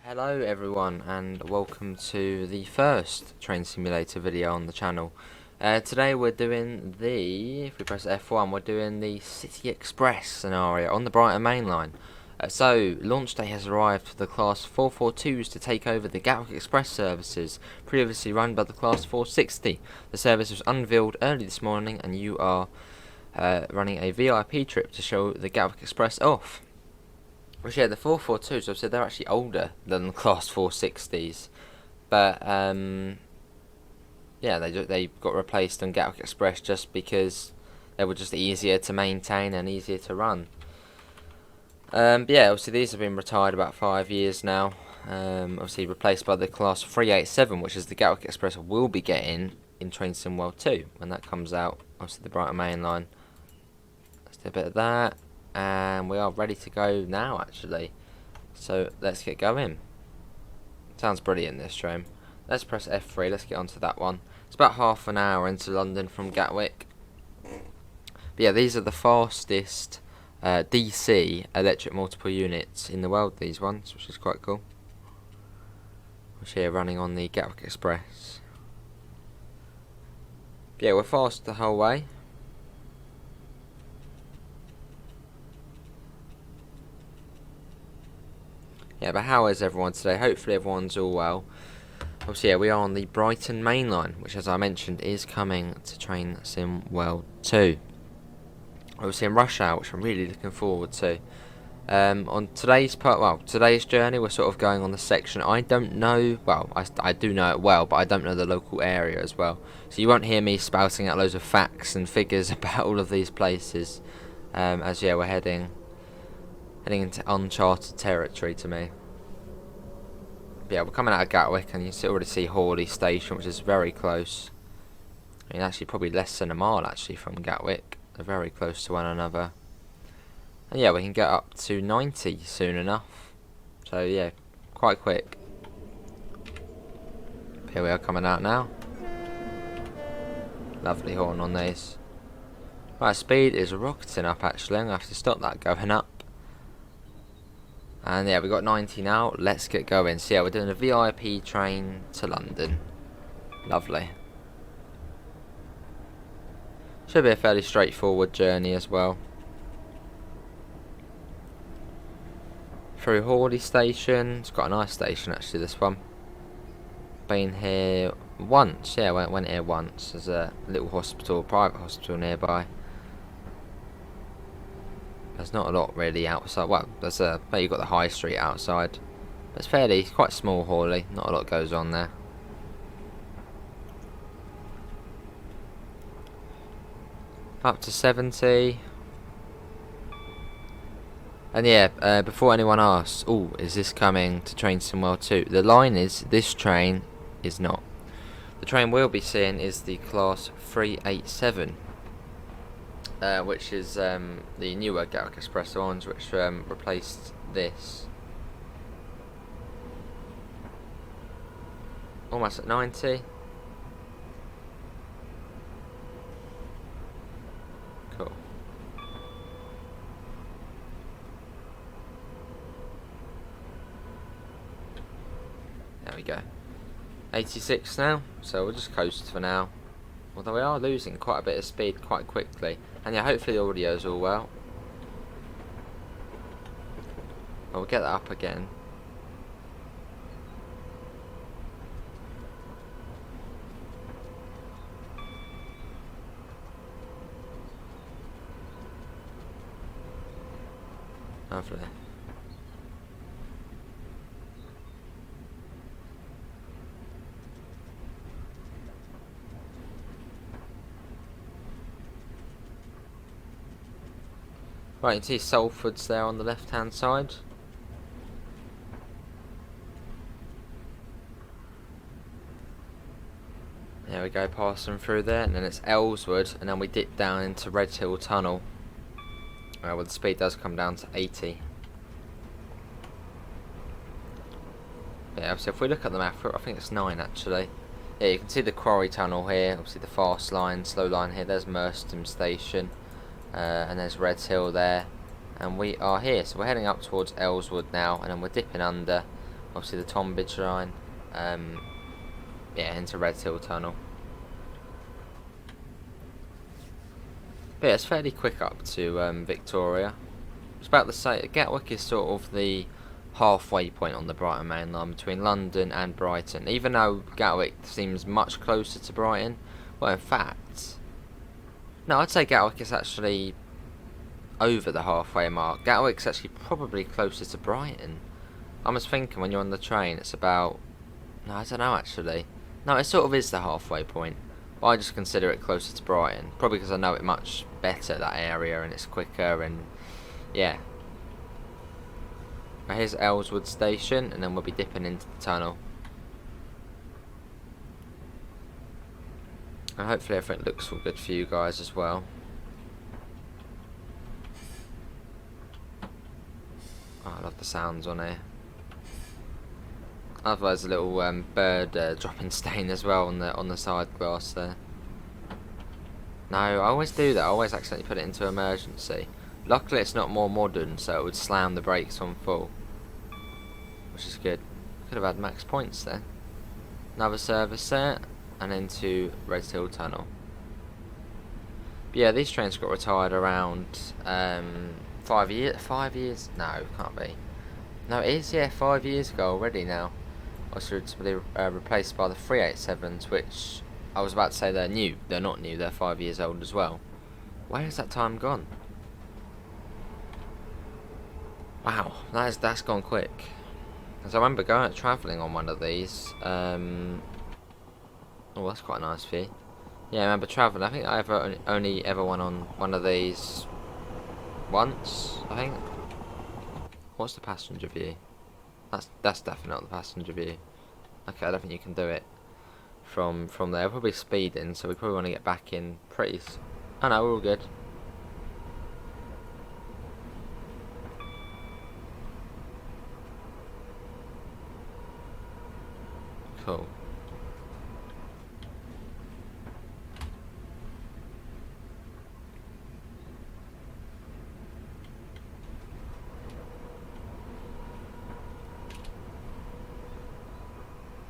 Hello everyone and welcome to the first train simulator video on the channel. Today we're doing if we press F1, we're doing the City Express scenario on the Brighton Mainline. So, launch day has arrived for the Class 442s to take over the Gatwick Express services, previously run by the Class 460. The service was unveiled early this morning and you are running a VIP trip to show the Gatwick Express off. Which, yeah, the 442s, I've said they're actually older than the Class 460s, but yeah, they got replaced on Gatwick Express just because they were just easier to maintain and easier to run. But yeah, obviously these have been retired about 5 years now. Obviously replaced by the Class 387, which is the Gatwick Express will be getting in Train Sim World 2 when that comes out. Obviously the Brighton Mainline. Let's do a bit of that. And we are ready to go now, actually. So let's get going. Sounds brilliant, this train. Let's press F3. Let's get onto that one. It's about half an hour into London from Gatwick. But yeah, these are the fastest DC electric multiple units in the world. These ones, which is quite cool. Which here running on the Gatwick Express. But yeah, we're fast the whole way. Yeah, but how is everyone today? Hopefully everyone's all well. Obviously, yeah, we are on the Brighton Mainline, which, as I mentioned, is coming to Train Sim World 2. Obviously in rush hour, which I'm really looking forward to. On today's today's journey, we're sort of going on the section. I don't know, well, I do know it well, but I don't know the local area as well. So you won't hear me spouting out loads of facts and figures about all of these places. As yeah, we're heading into uncharted territory to me. But yeah, we're coming out of Gatwick and you can already see Hawley Station, which is very close. I mean, actually probably less than a mile actually from Gatwick. They're very close to one another. And yeah, we can get up to 90 soon enough. So yeah, quite quick. Here we are coming out now. Lovely horn on these. Right, speed is rocketing up actually. I'm going to have to stop that going up. And yeah, we got 90 now. Let's get going. So yeah, we're doing a VIP train to London. Lovely. Should be a fairly straightforward journey as well. Through Hawley Station. It's got a nice station actually, this one. Been here once. Yeah, went here once. There's a little hospital, private hospital nearby. There's not a lot really outside. Well, you've got the high street outside. But it's quite small, Hawley. Not a lot goes on there. Up to 70. And yeah, before anyone asks, oh, is this coming to Train Sim World 2? The line is, this train is not. The train we'll be seeing is the Class 387. Which is the newer Gatwick Express ones, which replaced this. Almost at 90. Cool. There we go. 86 now, so we'll just coast for now. Although we are losing quite a bit of speed quite quickly. And yeah, hopefully the audio's all well. We'll get that up again. Lovely. Right, you can see Salford's there on the left hand side. There we go, passing through there, and then it's Ellswood, and then we dip down into Redhill Tunnel. Well, the speed does come down to 80. Yeah, so if we look at the map, I think it's 9 actually. Yeah, you can see the Quarry Tunnel here, obviously the fast line, slow line here, there's Merstham Station. And there's Redhill there, and we are here, so we're heading up towards Ellswood now, and then we're dipping under. obviously the Tonbridge line, yeah, into Red Hill Tunnel. But yeah, it's fairly quick up to Victoria. It's about the same. Gatwick is sort of the halfway point on the Brighton Mainline between London and Brighton. Even though Gatwick seems much closer to Brighton, well, in fact, no, I'd say Gatwick is actually over the halfway mark. Gatwick's actually probably closer to Brighton. I was thinking when you're on the train, it's about. No, I don't know actually. No, it sort of is the halfway point. But I just consider it closer to Brighton. Probably because I know it much better, that area, and it's quicker, and yeah. Right, here's Ellswood Station, and then we'll be dipping into the tunnel. And hopefully everything looks all good for you guys as well. Oh, I love the sounds on here. Otherwise, a little bird dropping stain as well on the side glass there. No, I always do that. I always accidentally put it into emergency. Luckily, it's not more modern, so it would slam the brakes on full, which is good. Could have had max points there. Another service there, and into Red Hill Tunnel. But yeah, these trains got retired around 5 years. 5 years? No, can't be. No, it is. Yeah, 5 years ago already now. I was replaced by the 387s, which I was about to say they're new. They're not new. They're 5 years old as well. Where has that time gone? Wow, that's gone quick. Because I remember going travelling on one of these. Oh, that's quite a nice view. Yeah, I remember travelling. I think I only ever went on one of these once, I think. What's the passenger view? That's definitely not the passenger view. Okay, I don't think you can do it from there. We're probably speeding, so we probably want to get back in pretty. Oh no, we're all good. Cool.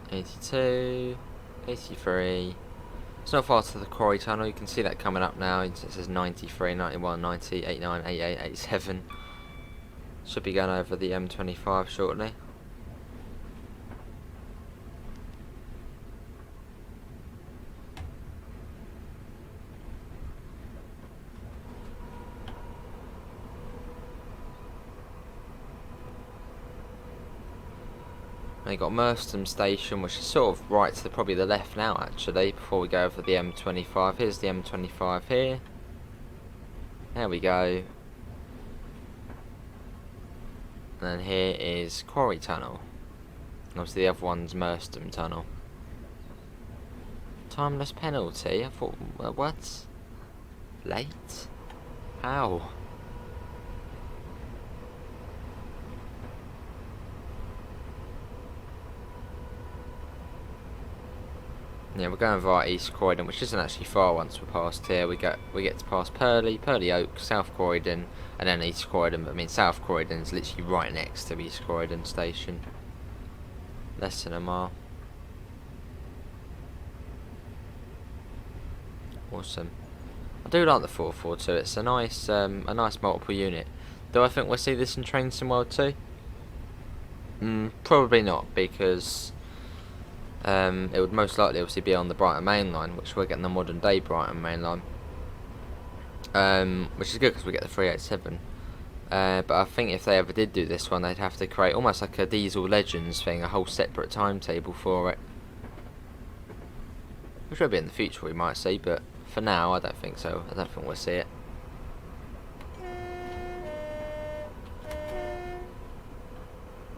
'82, '83. It's not far to the Quarry Tunnel. You can see that coming up now. It says 93, 91, 90, 89, 88, 87. Should be going over the M25 shortly. And you got Merstham Station, which is sort of right to probably the left now actually, before we go over the M25. Here's the M25 here. There we go. And then here is Quarry Tunnel. And obviously the other one's Merstham Tunnel. Timeless penalty? I thought, what? Late? How? Yeah, we're going via East Croydon, which isn't actually far once we're past here. We get to pass Purley Oak, South Croydon, and then East Croydon. But I mean, South Croydon is literally right next to East Croydon station. Less than a mile. Awesome. I do like the 442. It's a nice multiple unit. Do I think we'll see this in Train Sim World 2? Probably not, because it would most likely obviously be on the Brighton Mainline, which we're getting the modern day Brighton Mainline, which is good because we get the 387. But I think if they ever did do this one, they'd have to create almost like a Diesel Legends thing, a whole separate timetable for it, which will be in the future we might see, but for now I don't think so. I don't think we'll see it.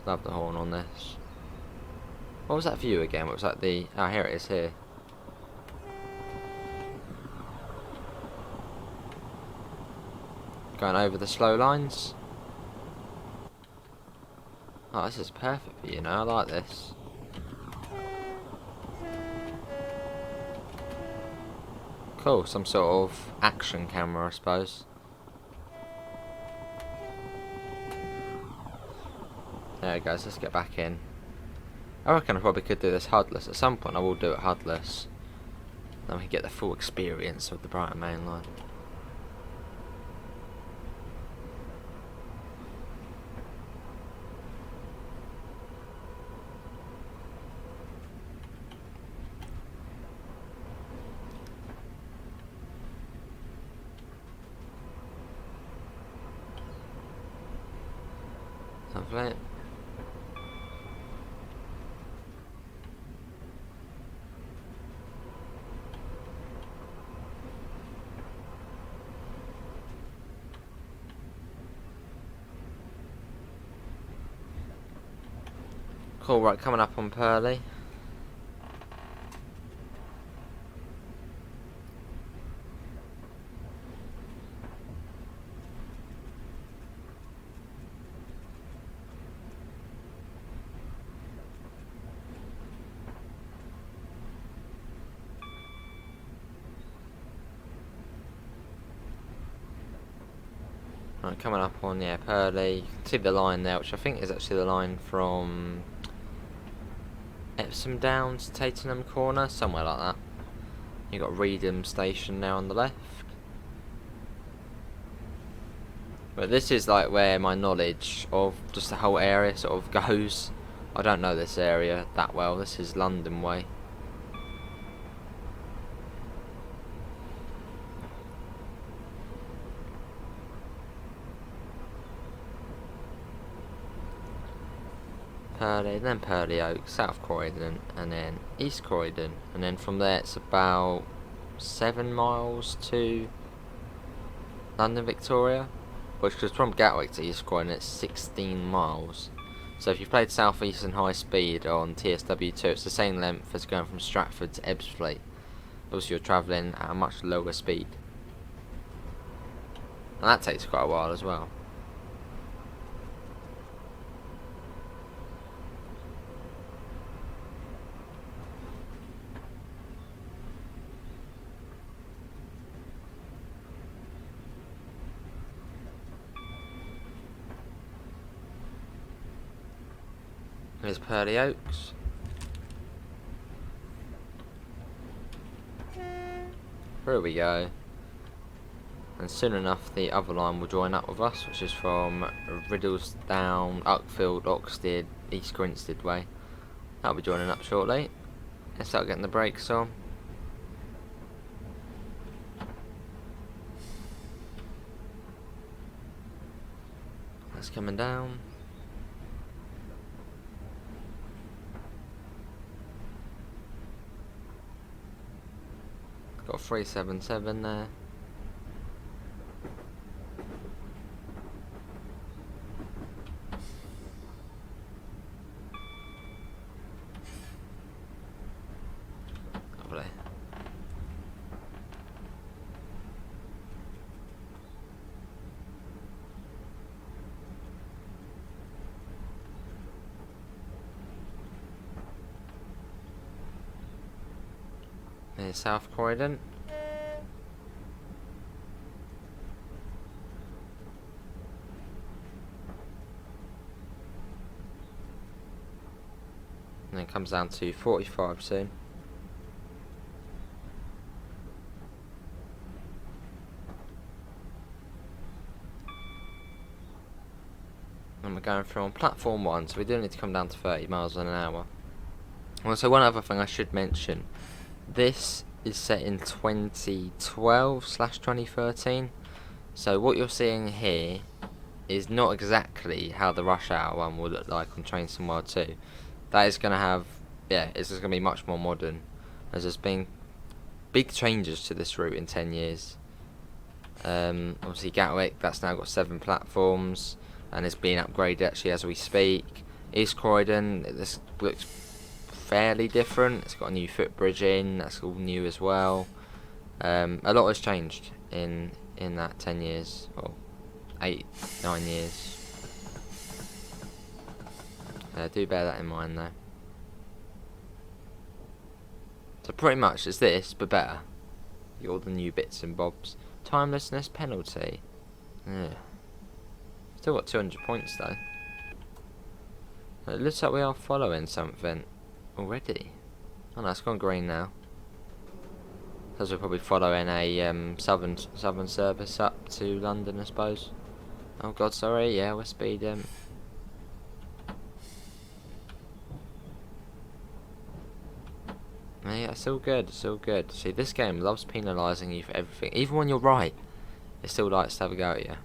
Love the horn on this. What was that view again? What was that the... Oh, here it is here. Going over the slow lines. Oh, this is perfect for you know. I like this. Cool, some sort of action camera, I suppose. There it goes, let's get back in. I reckon I probably could do this HUDless. At some point I will do it HUDless. Then we can get the full experience of the Brighton Mainline. Lovely. Cool, right, coming up on Purley. Right, coming up on, yeah, Purley. You can see the line there, which I think is actually the line from Epsom Downs to Tatenham Corner, somewhere like that. You've got Reedham Station now on the left. But this is like where my knowledge of just the whole area sort of goes. I don't know this area that well. This is London way. Purley, then Purley Oak, South Croydon, and then East Croydon, and then from there it's about 7 miles to London Victoria, which because from Gatwick to East Croydon it's 16 miles. So if you've played South Eastern High Speed on TSW2, it's the same length as going from Stratford to Ebbsfleet. Also you're travelling at a much lower speed, and that takes quite a while as well. Here's Purley Oaks. Here we go. And soon enough the other line will join up with us, which is from Riddlesdown, Uckfield, Oxted, East Grinstead way. That'll be joining up shortly. Let's start getting the brakes on. That's coming down. Got 377 there. Lovely. There's South Croydon. And then comes down to 45 soon. And we're going through on platform 1, so we do need to come down to 30 miles an hour. Also, one other thing I should mention. This is set in 2012/2013. So what you're seeing here is not exactly how the rush hour one will look like on Train Sim World 2. That is going to have, yeah, it's just going to be much more modern. As there's been big changes to this route in 10 years. Obviously Gatwick, that's now got 7 platforms, and it's being upgraded actually as we speak. East Croydon, this looks fairly different. It's got a new footbridge in, that's all new as well. A lot has changed in that 10 years, or 8-9 years. Do bear that in mind though. So pretty much it's this, but better. All the new bits and bobs. Timelessness penalty. Yeah. Still got 200 points though. It looks like we are following something. already. Oh no, it's gone green now. Because we're probably following a southern service up to London, I suppose. Oh god, sorry, yeah, we're speeding. Yeah, it's all good, it's all good. See, this game loves penalising you for everything. Even when you're right, it still likes to have a go at you.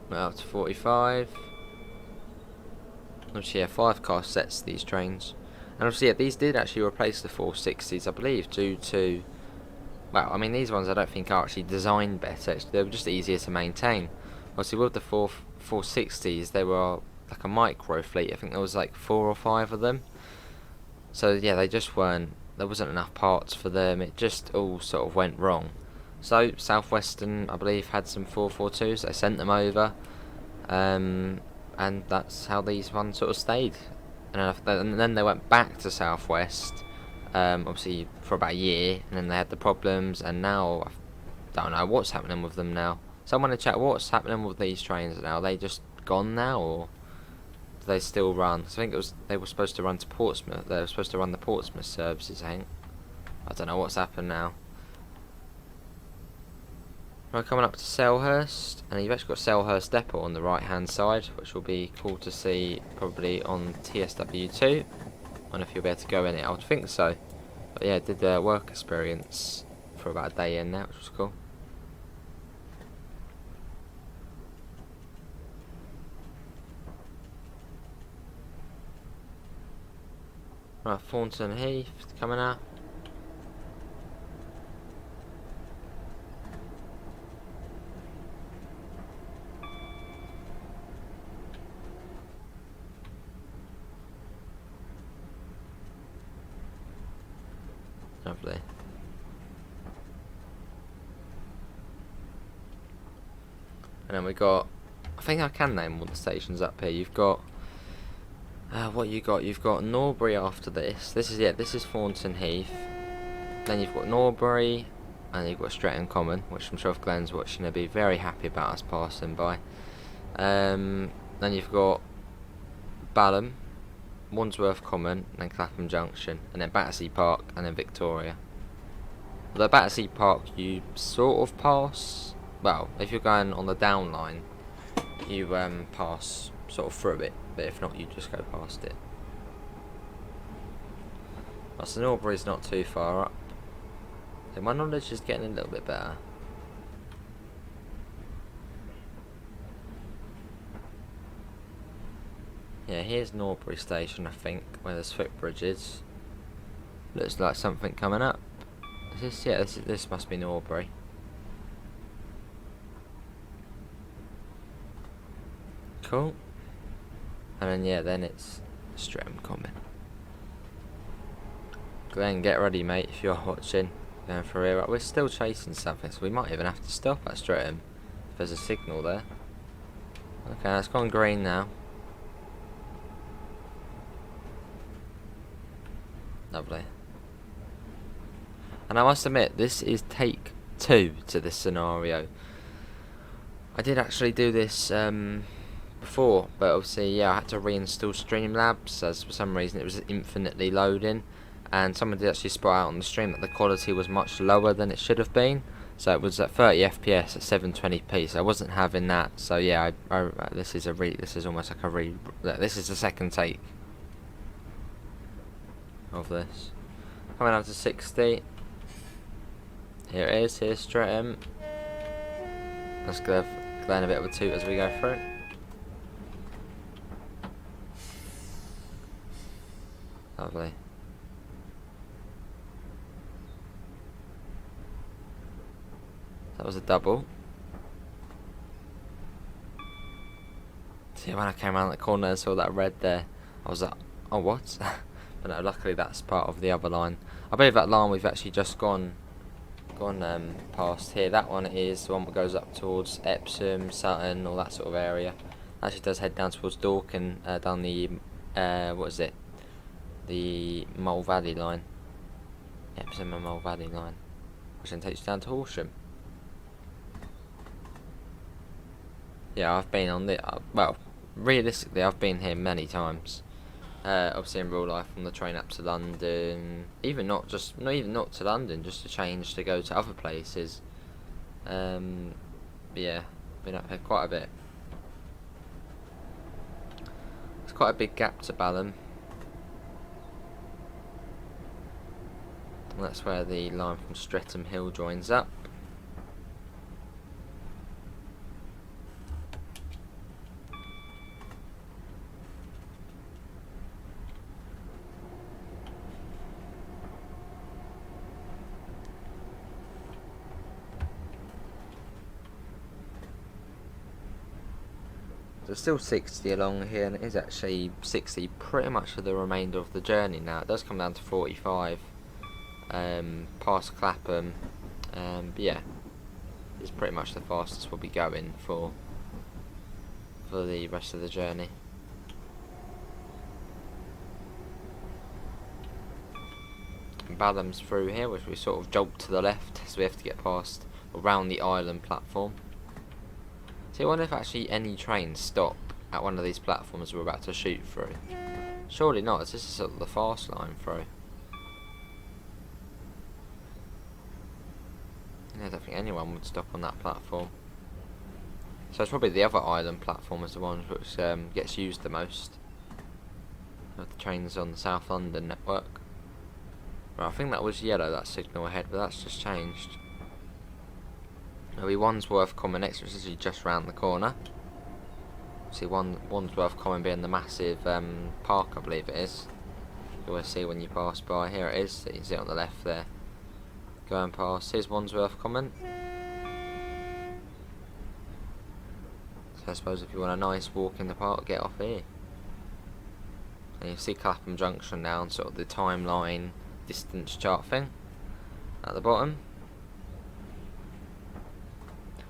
We're up to 45. Obviously, yeah, 5-car sets these trains. And obviously, yeah, these did actually replace the 460s, I believe, due to... Well, I mean, these ones I don't think are actually designed better. They were just easier to maintain. Obviously, with the 460s, they were like a micro fleet. I think there was like 4 or 5 of them. So, yeah, they just weren't... There wasn't enough parts for them. It just all sort of went wrong. So, Southwestern, I believe, had some 442s. They sent them over. And that's how these ones sort of stayed. And then they went back to Southwest, obviously for about a year, and then they had the problems, and now I don't know what's happening with them now. Someone in the chat, what's happening with these trains now? Are they just gone now, or do they still run? I think they were supposed to run to Portsmouth. They were supposed to run the Portsmouth services, I think. I don't know what's happened now. We're coming up to Selhurst, and you've actually got Selhurst Depot on the right hand side, which will be cool to see probably on TSW2. I don't know if you'll be able to go in it, I would think so. But yeah, I did the work experience for about a day in there, which was cool. Right, Thornton Heath coming up. Lovely. And then we got, I think I can name all the stations up here. You've got, what you got? You've got Norbury after this. This is Thornton Heath. Then you've got Norbury, and you've got Streatham Common, which I'm sure if Glenn's watching, he'll be very happy about us passing by. Then you've got Balham, Wandsworth Common, and then Clapham Junction, and then Battersea Park, and then Victoria. Although Battersea Park you sort of pass, well, if you're going on the down line, you pass sort of through it, but if not, you just go past it. Well, so Norbury's not too far up. So my knowledge is getting a little bit better. Yeah, here's Norbury Station, I think, where there's footbridges. Looks like something coming up. Is this, yeah, this must be Norbury. Cool. And then, yeah, then it's Streatham Common. Glenn, get ready, mate, if you're watching. Going for here. We're still chasing something, so we might even have to stop at Streatham if there's a signal there. Okay, that's gone green now. Lovely. And I must admit, this is take 2 to this scenario. I did actually do this before, but obviously, yeah, I had to reinstall Streamlabs as for some reason it was infinitely loading, and someone did actually spot out on the stream that the quality was much lower than it should have been. So it was at 30 FPS at 720p. So I wasn't having that. So yeah, this is almost like this is the second take of this. Coming up to 60. Here it is. Here's Streatham. Let's give Glenn a bit of a toot as we go through. Lovely. That was a double. See, when I came around the corner and saw that red there, I was like, oh, what? But no, luckily that's part of the other line. I believe that line we've actually just gone past here. That one is the one that goes up towards Epsom, Sutton, all that sort of area. Actually does head down towards Dorking, down the, what is it? The Mole Valley line. Epsom and Mole Valley line. Which then takes you down to Horsham. Yeah, I've been on the well, realistically, I've been here many times. Obviously in real life on the train up to London, not even not to London, just to change to go to other places. Yeah, been up here quite a bit. It's quite a big gap to Balham. And that's where the line from Streatham Hill joins up. There's still 60 along here, and it is actually 60 pretty much for the remainder of the journey now. It does come down to 45 past Clapham, but yeah, it's pretty much the fastest we'll be going for the rest of the journey. Balham's through here, which we sort of jolt to the left, so we have to get past around the island platform. So I wonder if actually any trains stop at one of these platforms we're about to shoot through. Surely not, as this is sort of the fast line through. Yeah, I don't think anyone would stop on that platform. So it's probably the other island platform is the one which gets used the most of the trains on the South London network. Right, I think that was yellow, that signal ahead, but that's just changed. There'll be Wandsworth Common next, which is actually just round the corner. See Wandsworth Common being the massive park, I believe it is. You always see when you pass by. Here it is, so you can see it on the left there. Going past, here's Wandsworth Common. So I suppose if you want a nice walk in the park, get off here. And you see Clapham Junction now, and sort of the timeline distance chart thing at the bottom.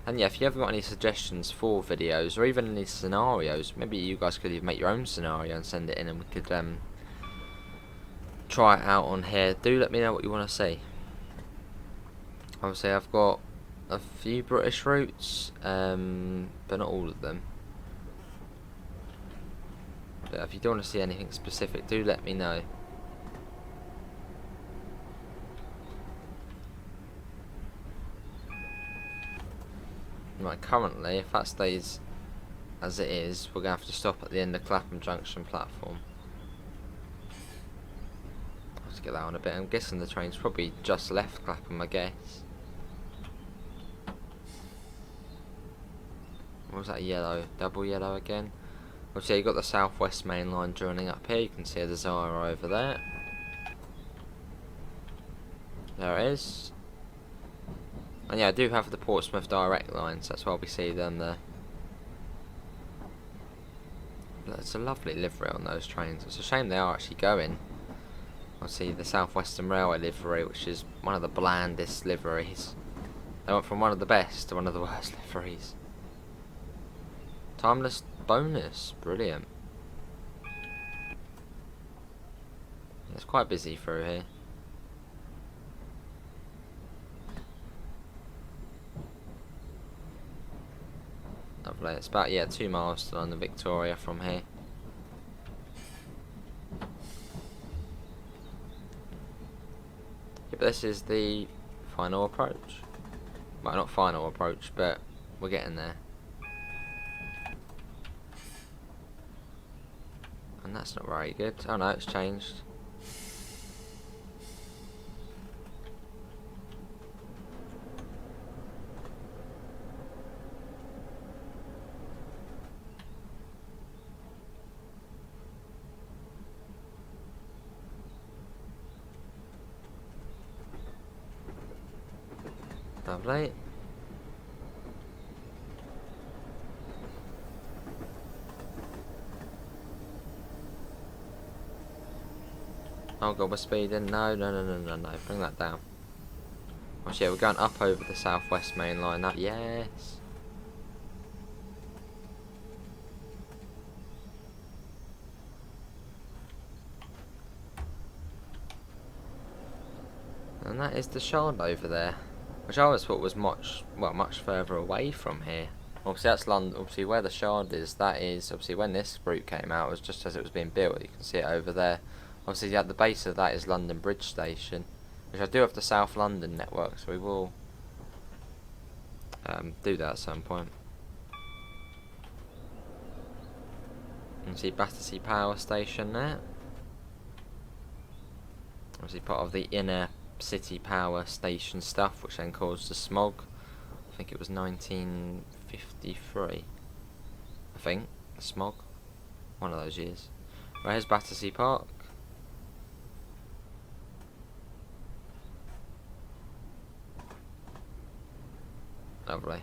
And yeah, if you ever got any suggestions for videos, or even any scenarios, maybe you guys could even make your own scenario and send it in, and we could try it out on here. Do let me know what you want to see. Obviously I've got a few British routes, but not all of them. But if you do want to see anything specific, do let me know. Right, currently, if that stays as it is, we're going to have to stop at the end of Clapham Junction platform. Let's get that on a bit. I'm guessing the train's probably just left Clapham, I guess. What was that, yellow? Double yellow again? Obviously, you've got the South West Mainline joining up here. You can see a Desire over there. There it is. And yeah, I do have the Portsmouth direct line, so that's why we see them there. It's a lovely livery on those trains. It's a shame they are actually going. I see the South Western Railway livery, which is one of the blandest liveries. They went from one of the best to one of the worst liveries. Timeless bonus, brilliant. It's quite busy through here. Lovely. It's about 2 miles to London Victoria from here. Yeah, but this is the final approach. Well, not final approach, but we're getting there. And that's not very good. Oh no, it's changed. Lovely. Oh god, we're speeding. No. Bring that down. Oh shit, we're going up over the South West Mainline. That, yes. And that is the Shard over there, which I always thought was much further away from here. Obviously that's London. Obviously where the Shard is, that is obviously when this route came out, it was just as it was being built. You can see it over there. Obviously at the base of that is London Bridge Station, which I do have the South London network, so we will do that at some point. You can see Battersea Power Station there. Obviously part of the inner city power station stuff, which then caused the smog. I think it was 1953. I think the smog, one of those years. Right, here's Battersea Park. Lovely.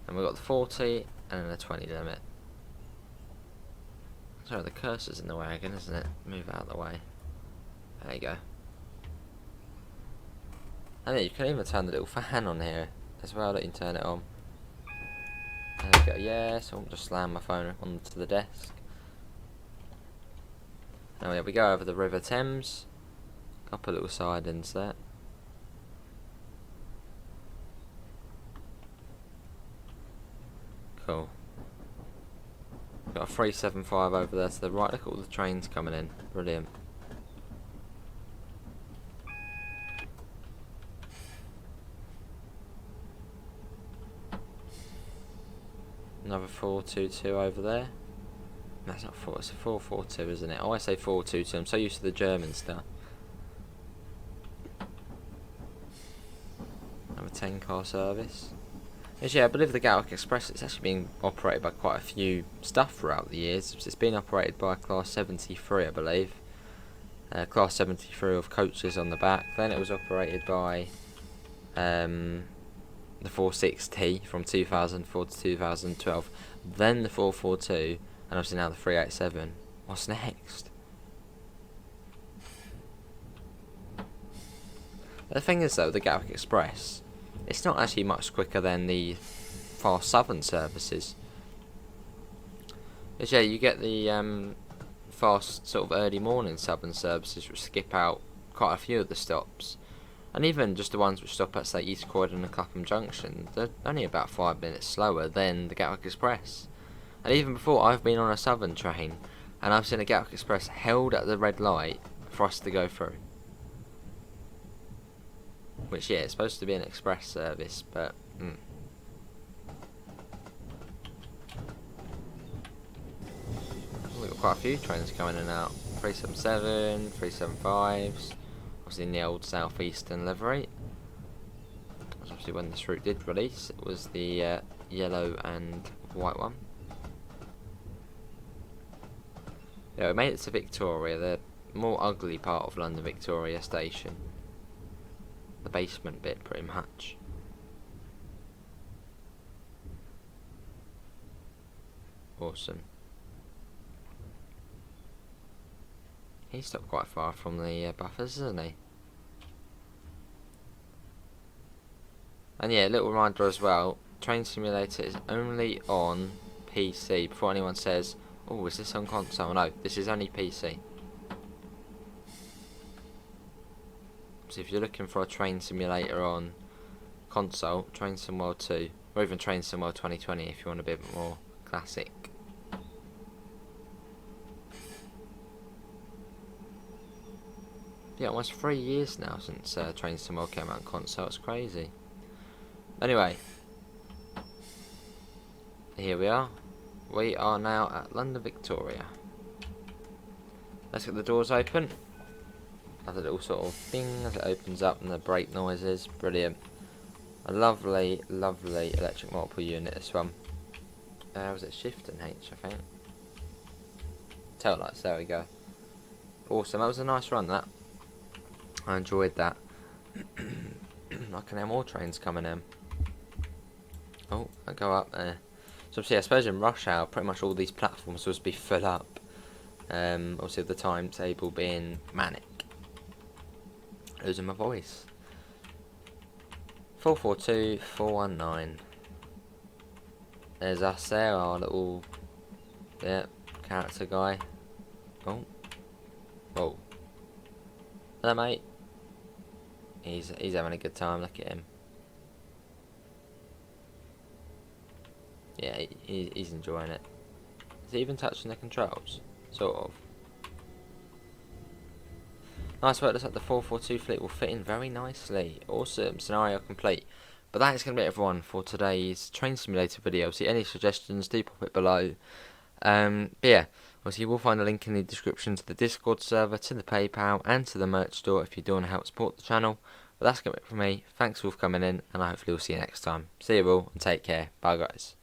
And we've got the 40 and then the 20 limit. Sorry, the cursor's in the way again, isn't it? Move out of the way. There you go. And you can even turn the little fan on here as well, that you can turn it on. There we go, yes, I'll just slam my phone onto the desk. Now yeah, we go over the River Thames. Couple little sidings there. Cool. Got a 375 over there to the right. Look at all the trains coming in. Brilliant. Another 422 over there. That's not 4, it's a 442, isn't it? Oh, I say 422. I'm so used to the German stuff. Another 10 car service. Yes, yeah, I believe the Gatwick Express, it's actually been operated by quite a few stuff throughout the years. It's been operated by Class 73, I believe. Class 73 of coaches on the back. Then it was operated by the 460 from 2004 to 2012. Then the 442, and obviously now the 387. What's next? The thing is though, the Gatwick Express, it's not actually much quicker than the fast southern services. Because yeah, you get the fast sort of early morning southern services which skip out quite a few of the stops. And even just the ones which stop at say East Croydon and Clapham Junction, they're only about 5 minutes slower than the Gatwick Express. And even before, I've been on a southern train and I've seen a Gatwick Express held at the red light for us to go through. Which, yeah, it's supposed to be an express service, but... We've got quite a few trains coming in and out. 377, 375s, obviously in the old southeastern livery. That's obviously when this route did release, it was the yellow and white one. Yeah, we made it to Victoria, the more ugly part of London Victoria Station. The basement bit, pretty much. Awesome. He stopped quite far from the buffers, isn't he? And yeah, little reminder as well, Train Simulator is only on PC. Before anyone says, oh, is this on console? No, this is only PC. So if you're looking for a train simulator on console, Train Sim World 2, or even Train Sim World 2020 if you want a bit more classic. Yeah, almost 3 years now since Train Sim World came out on console, it's crazy. Anyway, here we are. We are now at London Victoria. Let's get the doors open. Have a little sort of thing as it opens up and the brake noises. Brilliant. A lovely, lovely electric multiple unit, this one. Was it shift and H, I think? Tail lights, there we go. Awesome, that was a nice run, that. I enjoyed that. I can hear more trains coming in. Oh, I go up there. So obviously I suppose in rush hour pretty much all these platforms will be full up. Obviously the timetable being manic. Losing my voice. 442, 419. There's us there, our little character guy. Oh. Oh. Hello mate. He's having a good time, look at him. Yeah, he's enjoying it. Is he even touching the controls? Sort of. Nice work, looks like the 442 fleet will fit in very nicely. Awesome, scenario complete. But that is going to be everyone for today's train simulator video. See, any suggestions, do pop it below. But yeah, obviously you will find a link in the description to the Discord server, to the PayPal, and to the merch store if you do want to help support the channel. But that's going to be it for me. Thanks all for coming in, and I hopefully will see you next time. See you all, and take care. Bye guys.